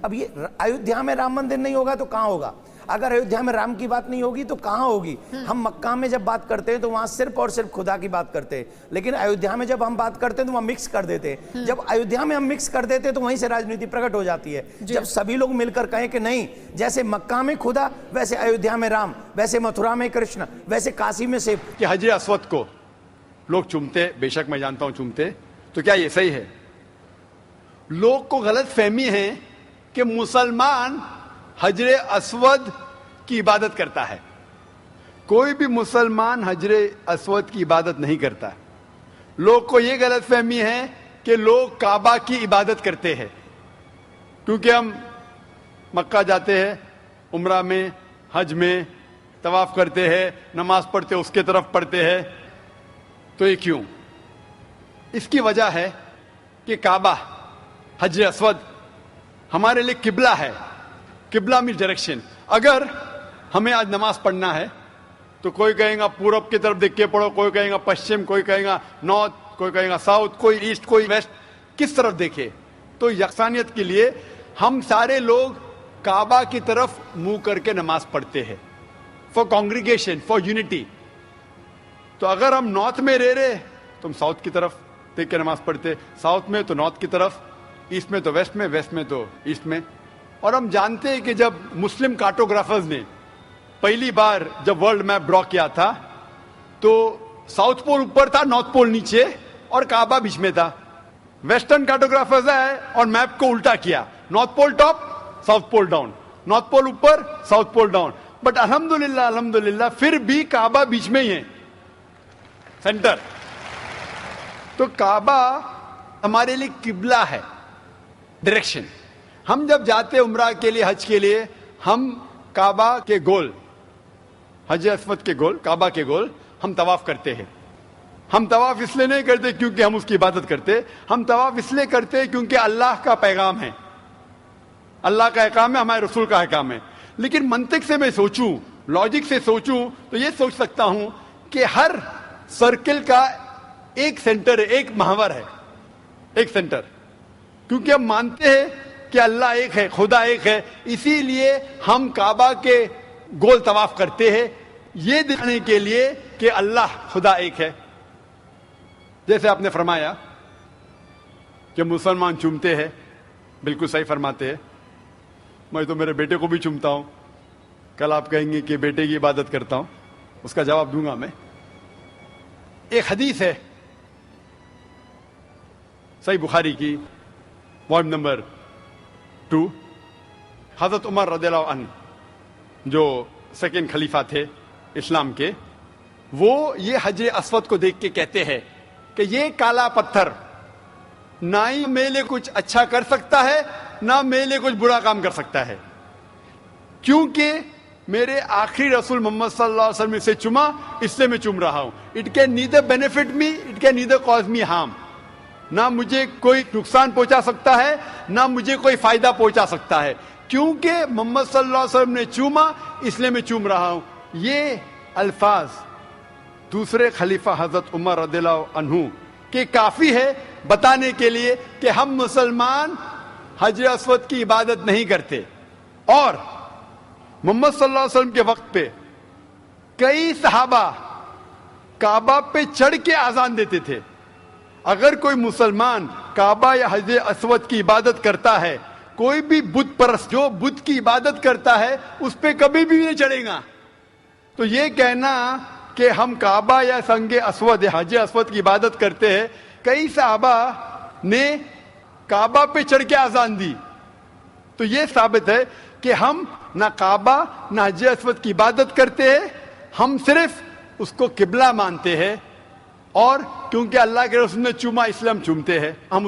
اب یہ ایودھیا میں رام مندر نہیں ہوگا تو کہاں ہوگا؟ اگر ایودھیا میں رام کی بات نہیں ہوگی تو کہاں ہوگی؟ ہم مکہ میں جب بات کرتے ہیں تو وہاں صرف اور صرف خدا کی بات کرتے ہیں، لیکن ایودھیا میں جب ہم بات کرتے ہیں تو وہاں مکس کر دیتے ہیں۔ جب ایودھیا میں ہم مکس کر دیتے ہیں تو وہیں سے راجنیتی پرکٹ ہو جاتی ہے۔ جب سبھی لوگ مل کر کہیں کہ نہیں، جیسے مکہ میں خدا ویسے ایودھیا میں رام، ویسے متھرا میں کرشن، ویسے کاشی میں سیب۔ کہ حجر اسود کو لوگ چومتے، بے شک میں جانتا ہوں چومتے، تو کیا یہ صحیح ہے؟ لوگ کو غلط فہمی ہے کہ مسلمان حجر اسود کی عبادت کرتا ہے۔ کوئی بھی مسلمان حجر اسود کی عبادت نہیں کرتا۔ لوگ کو یہ غلط فہمی ہے کہ لوگ کعبہ کی عبادت کرتے ہیں، کیونکہ ہم مکہ جاتے ہیں، عمرہ میں، حج میں طواف کرتے ہیں، نماز پڑھتے اس کے طرف پڑھتے ہیں، تو یہ کیوں؟ اس کی وجہ ہے کہ کعبہ، حجر اسود ہمارے لیے قبلہ ہے۔ قبلہ میں ڈائریکشن۔ اگر ہمیں آج نماز پڑھنا ہے تو کوئی کہے گا پورب کی طرف دیکھ کے پڑھو، کوئی کہے گا پشچم، کوئی کہے گا نارتھ، کوئی کہے گا ساؤتھ، کوئی ایسٹ، کوئی ویسٹ، کس طرف دیکھے؟ تو یکسانیت کے لیے ہم سارے لوگ کعبہ کی طرف منہ کر کے نماز پڑھتے ہیں، فار کانگریگیشن، فار یونٹی۔ تو اگر ہم نارتھ میں رہ رہے تو ہم ساؤتھ کی طرف دیکھ کے نماز پڑھتے، ساؤتھ میں تو نارتھ کی طرف، ایسٹ میں تو ویسٹ میں، ویسٹ میں تو ایسٹ میں۔ اور ہم جانتے ہیں کہ جب مسلم کارٹوگرافرز نے پہلی بار جب ورلڈ میپ ڈرا کیا تھا تو ساؤتھ پول اوپر تھا، نارتھ پول نیچے، اور کعبہ بیچ میں تھا۔ ویسٹرن کارٹوگرافرز آئے اور میپ کو الٹا کیا، north pole top, south pole down, north pole اوپر، ساؤتھ پول ڈاؤن۔ بٹ الحمدللہ پھر بھی کعبہ بیچ میں ہی ہے، سینٹر۔ تو کعبہ ہمارے لیے قبلہ ہے، ڈائریکشن۔ ہم جب جاتے عمرہ کے لیے، حج کے لیے، ہم کعبہ کے گول، حجر اسود کے گول، کعبہ کے گول ہم طواف کرتے ہیں۔ ہم طواف اس لیے نہیں کرتے کیونکہ ہم اس کی عبادت کرتے، ہم طواف اس لیے کرتے کیونکہ اللہ کا پیغام ہے، اللہ کا احکام ہے، ہمارے رسول کا احکام ہے۔ لیکن منطق سے میں سوچوں، لاجک سے سوچوں تو یہ سوچ سکتا ہوں کہ ہر سرکل کا ایک سینٹر ہے، ایک محور ہے، ایک سینٹر، کیونکہ ہم مانتے ہیں کہ اللہ ایک ہے، خدا ایک ہے، اسی لیے ہم کعبہ کے گول طواف کرتے ہیں، یہ دکھانے کے لیے کہ اللہ خدا ایک ہے۔ جیسے آپ نے فرمایا کہ مسلمان چومتے ہیں، بالکل صحیح فرماتے ہیں۔ میں تو میرے بیٹے کو بھی چومتا ہوں۔ کل آپ کہیں گے کہ بیٹے کی عبادت کرتا ہوں، اس کا جواب دوں گا میں۔ ایک حدیث ہے صحیح بخاری کی، والیوم نمبر 2، حضرت عمر رضی اللہ عنہ جو سیکنڈ خلیفہ تھے اسلام کے، وہ یہ حجر اسود کو دیکھ کے کہتے ہیں کہ یہ کالا پتھر نہ ہی میرے لیے کچھ اچھا کر سکتا ہے، نہ میرے لیے کچھ برا کام کر سکتا ہے، کیونکہ میرے آخری رسول محمد صلی اللہ علیہ وسلم سے چوما، اس سے میں چوم رہا ہوں۔ It can neither benefit me, it can neither cause me harm. نہ مجھے کوئی نقصان پہنچا سکتا ہے، نہ مجھے کوئی فائدہ پہنچا سکتا ہے، کیونکہ محمد صلی اللہ علیہ وسلم نے چوما، اس لیے میں چوم رہا ہوں۔ یہ الفاظ دوسرے خلیفہ حضرت عمر رضی اللہ عنہ کے کافی ہے بتانے کے لیے کہ ہم مسلمان حجر اسود کی عبادت نہیں کرتے۔ اور محمد صلی اللہ علیہ وسلم کے وقت پہ کئی صحابہ کعبہ پہ چڑھ کے اذان دیتے تھے۔ اگر کوئی مسلمان کعبہ یا حجر اسود کی عبادت کرتا ہے، کوئی بھی بت پرست جو بت کی عبادت کرتا ہے اس پہ کبھی بھی نہیں چڑھے گا۔ تو یہ کہنا کہ ہم کعبہ یا سنگ اسود یا حجر اسود کی عبادت کرتے ہیں، کئی صحابہ نے کعبہ پہ چڑھ کے اذان دی، تو یہ ثابت ہے کہ ہم نہ کعبہ نہ حجر اسود کی عبادت کرتے ہیں، ہم صرف اس کو قبلہ مانتے ہیں، اور کیونکہ اللہ کے رسول نے چوما اس لیے ہم چومتے ہیں، ہم